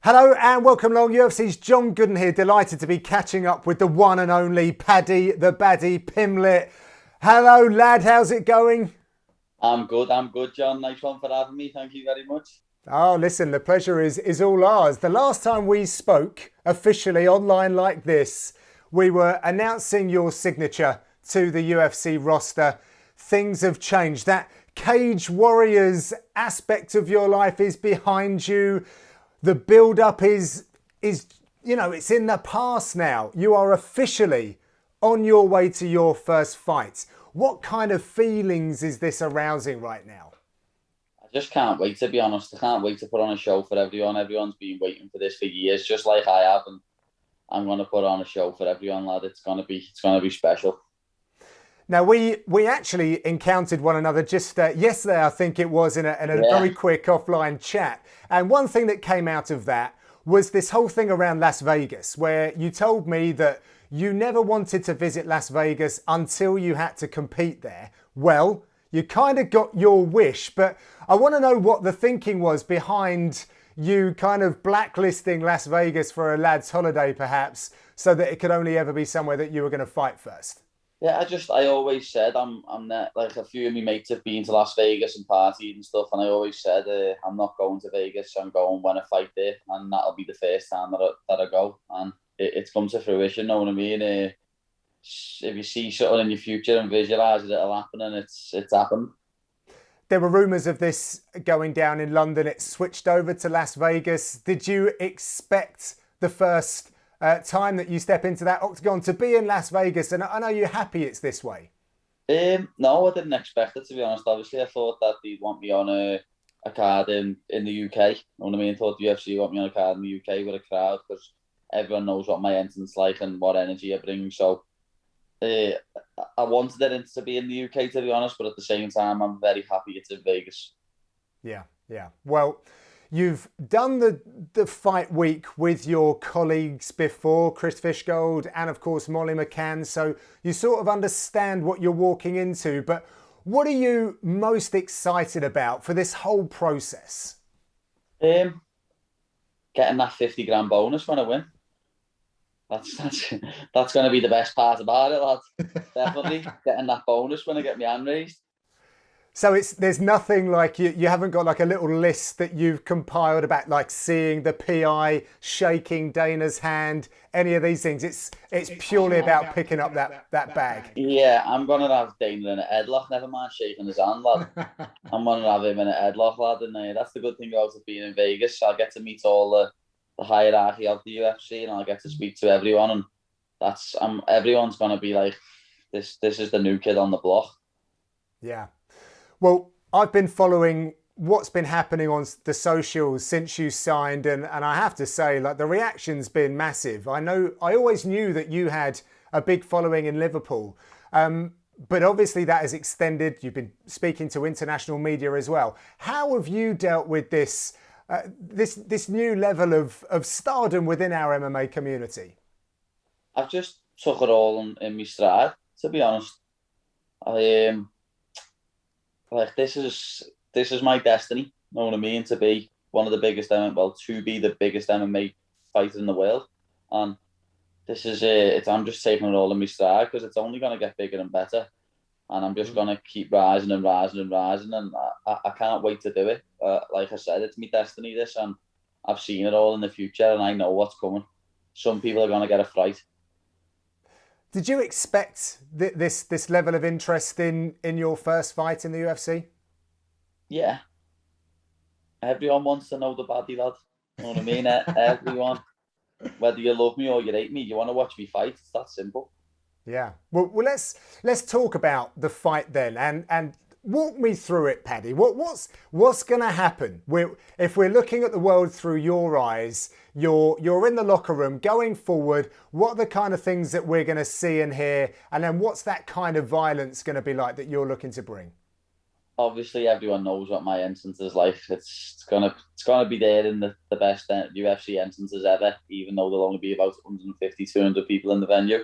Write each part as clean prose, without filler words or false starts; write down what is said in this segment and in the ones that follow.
Hello and welcome along. UFC's John Gooden here, delighted to be catching up with the one and only Paddy, the Baddy Pimblett. Hello lad, how's it going? I'm good, John. Nice one for having me. Thank you very much. Oh, listen, the pleasure is all ours. The last time we spoke officially online like this, we were announcing your signature to the UFC roster. Things have changed. That Cage Warriors aspect of your life is behind you. The build-up is it's in the past now. You are officially on your way to your first fight. What kind of feelings is this arousing right now? I just can't wait, to be honest. I can't wait to put on a show for everyone. Everyone's been waiting for this for years, just like I have, and I'm gonna put on a show for everyone, lad. It's gonna be special. Now we actually encountered one another just yesterday, I think it was, in a Yeah. very quick offline chat. And one thing that came out of that was this whole thing around Las Vegas, where you told me that you never wanted to visit Las Vegas until you had to compete there. Well, you kind of got your wish, but I want to know what the thinking was behind you kind of blacklisting Las Vegas for a lad's holiday, perhaps, so that it could only ever be somewhere that you were going to fight first. Yeah, I always said I'm not, like, a few of my mates have been to Las Vegas and partied and stuff, and I always said I'm not going to Vegas. I'm going when I fight there, and that'll be the first time that I go, and it's come to fruition. Know what I mean? If you see something in your future and visualize it, it'll happen, and it's happened. There were rumours of this going down in London. It switched over to Las Vegas. Did you expect the first time that you step into that octagon to be in Las Vegas? And I know you're happy it's this way. No, I didn't expect it, to be honest. Obviously, I thought that they'd want me on a card in the UK. You know what I mean? I thought the UFC want me on a card in the UK with a crowd because everyone knows what my entrance like and what energy I bring. So uh, I wanted it to be in the UK, to be honest, but at the same time, I'm very happy it's in Vegas. Yeah, yeah. Well, you've done the fight week with your colleagues before, Chris Fishgold and of course Molly McCann, so you sort of understand what you're walking into. But what are you most excited about for this whole process? Um, Getting that 50 grand bonus when I win. That's that's going to be the best part about it, lad. Definitely getting that bonus when I get my hand raised. So there's nothing like you haven't got like a little list that you've compiled about like seeing the PI shaking Dana's hand, any of these things. It's purely about picking up that bag. Yeah, I'm gonna have Dana in a headlock. Never mind shaking his hand, lad. I'm gonna have him in a headlock, lad. And that's the good thing about it being in Vegas. I'll get to meet all the hierarchy of the UFC, and I'll get to speak to everyone. And that's everyone's gonna be like, this is the new kid on the block. Yeah. Well, I've been following what's been happening on the socials since you signed, and I have to say, like, the reaction's been massive. I always knew that you had a big following in Liverpool, but obviously that has extended. You've been speaking to international media as well. How have you dealt with this new level of stardom within our MMA community? I've just took it all in my stride, to be honest. I like this is my destiny. You know what I mean? To be one of the biggest to be the biggest MMA fighter in the world, and this is it. I'm just taking it all in my stride because it's only going to get bigger and better, and I'm just going to keep rising and rising and rising, and I can't wait to do it. Like I said, it's my destiny. This, and I've seen it all in the future, and I know what's coming. Some people are going to get a fright. Did you expect this level of interest in your first fight in the UFC? Yeah, everyone wants to know the Baddy, lad. You know what I mean? Everyone, whether you love me or you hate me, you want to watch me fight. It's that simple. Yeah. Well, let's talk about the fight then, and walk me through it, Paddy. What's going to happen? If we're looking at the world through your eyes, you're in the locker room going forward. What are the kind of things that we're going to see and hear, and then what's that kind of violence going to be like that you're looking to bring? Obviously, everyone knows what my entrance is like. It's gonna be there in the best UFC entrances ever, even though there'll only be about 150, 200 people in the venue.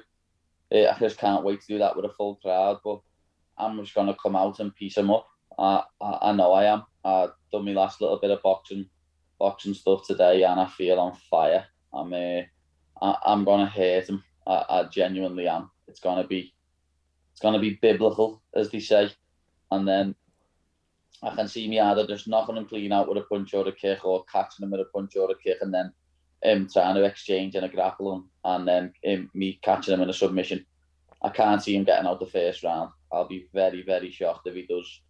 I just can't wait to do that with a full crowd. But I'm just gonna come out and piece them up. I know I am. I done my last little bit of boxing boxing stuff today, and I feel on fire. I'm gonna hurt him. I genuinely am. It's gonna be biblical, as they say, and then I can see me either just knocking him clean out with a punch or a kick, or catching him with a punch or a kick, and then trying to exchange in a grapple, and then me catching him in a submission. I can't see him getting out the first round. I'll be very, very shocked if he does.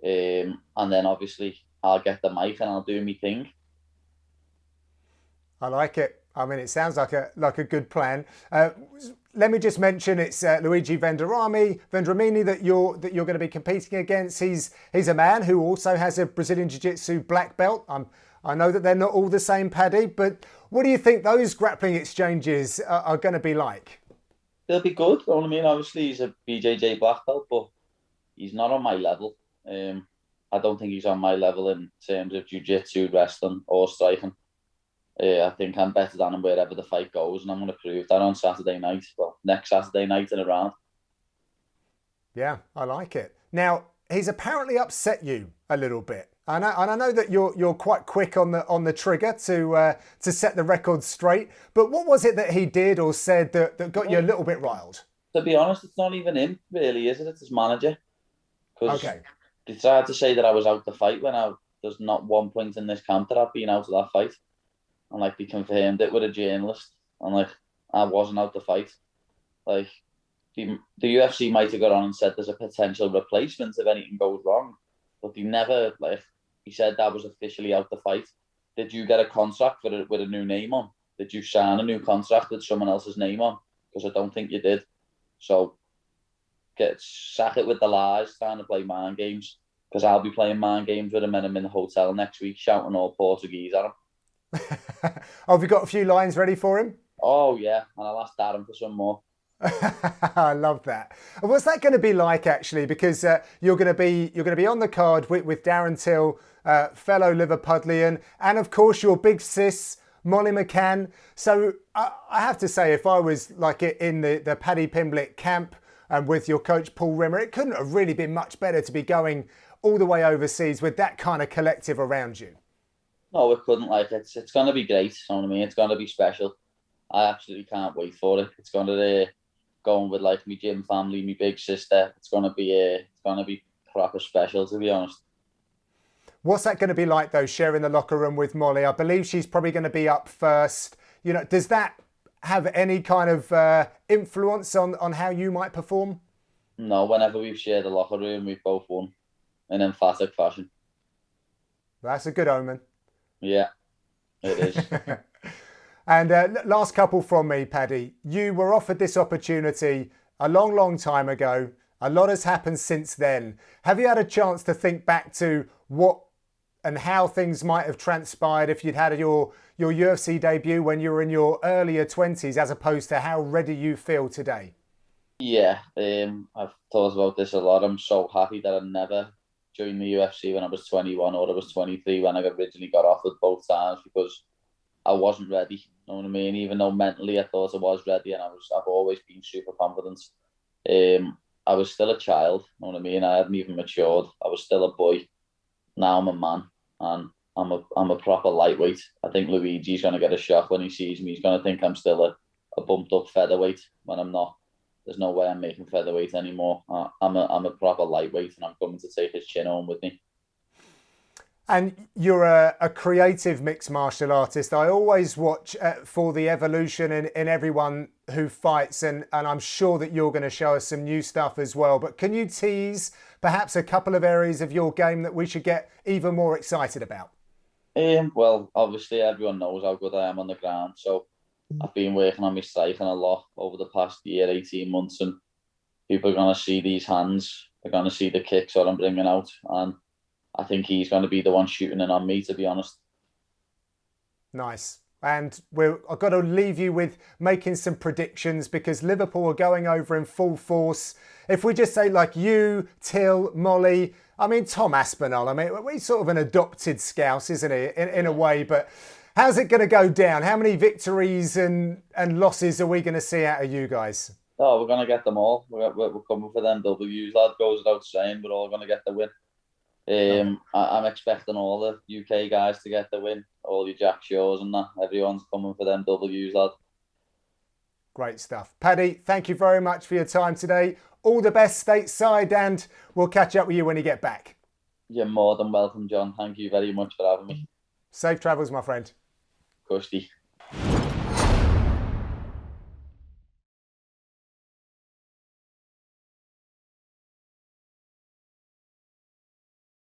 And then obviously I'll get the mic and I'll do my thing. I like it. I mean, it sounds like a good plan. Let me just mention it's Luigi Vendramini that you're going to be competing against. He's a man who also has a Brazilian Jiu-Jitsu black belt. I know that they're not all the same, Paddy, but what do you think those grappling exchanges are going to be like? They'll be good. You know what I mean? Obviously, he's a BJJ black belt, but he's not on my level. I don't think he's on my level in terms of jiu-jitsu, wrestling, or striking. I think I'm better than him wherever the fight goes, and I'm going to prove that on Saturday night. Well, next Saturday night in a round. Yeah, I like it. Now, he's apparently upset you a little bit. And I know that you're quite quick on the trigger to set the record straight. But what was it that he did or said that got you a little bit riled? To be honest, it's not even him, really, is it? It's his manager. Okay. They tried to say that I was out the fight when there's not one point in this camp that I've been out of that fight. And they confirmed it with a journalist. And I wasn't out the fight. The UFC might have got on and said there's a potential replacement if anything goes wrong. But they never, he said that was officially out the fight. Did you get a contract with a new name on? Did you sign a new contract with someone else's name on? Because I don't think you did. So sack it with the lies, trying to play mind games. Because I'll be playing mind games with him and I'm in the hotel next week shouting all Portuguese at him. Have you got a few lines ready for him? Oh yeah, and I'll ask Darren for some more. I love that. And what's that going to be like, actually? Because you're going to be on the card with Darren Till, fellow Liverpudlian, and of course your big sis Molly McCann. So I have to say, if I was in the Paddy Pimblett camp and with your coach Paul Rimmer, it couldn't have really been much better to be going all the way overseas with that kind of collective around you. No, it couldn't. It's going to be great. You know what I mean? It's going to be special. I absolutely can't wait for it. It's going to going with my gym family, my big sister. It's going to be proper special, to be honest. What's that going to be like though, sharing the locker room with Molly? I believe she's probably going to be up first. You know, does that have any kind of influence on how you might perform? No, whenever we've shared the locker room, we've both won in emphatic fashion. That's a good omen. Yeah, it is. And last couple from me, Paddy. You were offered this opportunity a long, long time ago. A lot has happened since then. Have you had a chance to think back to what and how things might have transpired if you'd had your UFC debut when you were in your earlier 20s, as opposed to how ready you feel today? Yeah, I've thought about this a lot. I'm so happy that I never joined the UFC when I was 21 or I was 23 when I originally got offered both times, because I wasn't ready. You know what I mean? Even though mentally I thought I was ready, and I've always been super confident. I was still a child. You know what I mean? I hadn't even matured. I was still a boy. Now I'm a man, and I'm a proper lightweight. I think Luigi's going to get a shock when he sees me. He's going to think I'm still a bumped up featherweight when I'm not. There's no way I'm making featherweight anymore. I'm a proper lightweight, and I'm coming to take his chin home with me. And you're a creative mixed martial artist. I always watch for the evolution in everyone who fights, and I'm sure that you're going to show us some new stuff as well. But can you tease perhaps a couple of areas of your game that we should get even more excited about? Well, obviously everyone knows how good I am on the ground, so I've been working on my striking a lot over the past year, 18 months, and people are going to see these hands. They're going to see the kicks that I'm bringing out, and I think he's going to be the one shooting in on me, to be honest. Nice. And I've got to leave you with making some predictions, because Liverpool are going over in full force. If we just say you, Till, Molly, I mean, Tom Aspinall, I mean, he's sort of an adopted Scouse, isn't he, in a way, but how's it going to go down? How many victories and losses are we going to see out of you guys? Oh, we're going to get them all. We're coming for them W's, lad. Goes without saying, we're all going to get the win. I'm expecting all the UK guys to get the win. All your Jack Shaws and that. Everyone's coming for them W's, lad. Great stuff. Paddy, thank you very much for your time today. All the best stateside, and we'll catch up with you when you get back. You're more than welcome, John. Thank you very much for having me. Safe travels, my friend. Custy.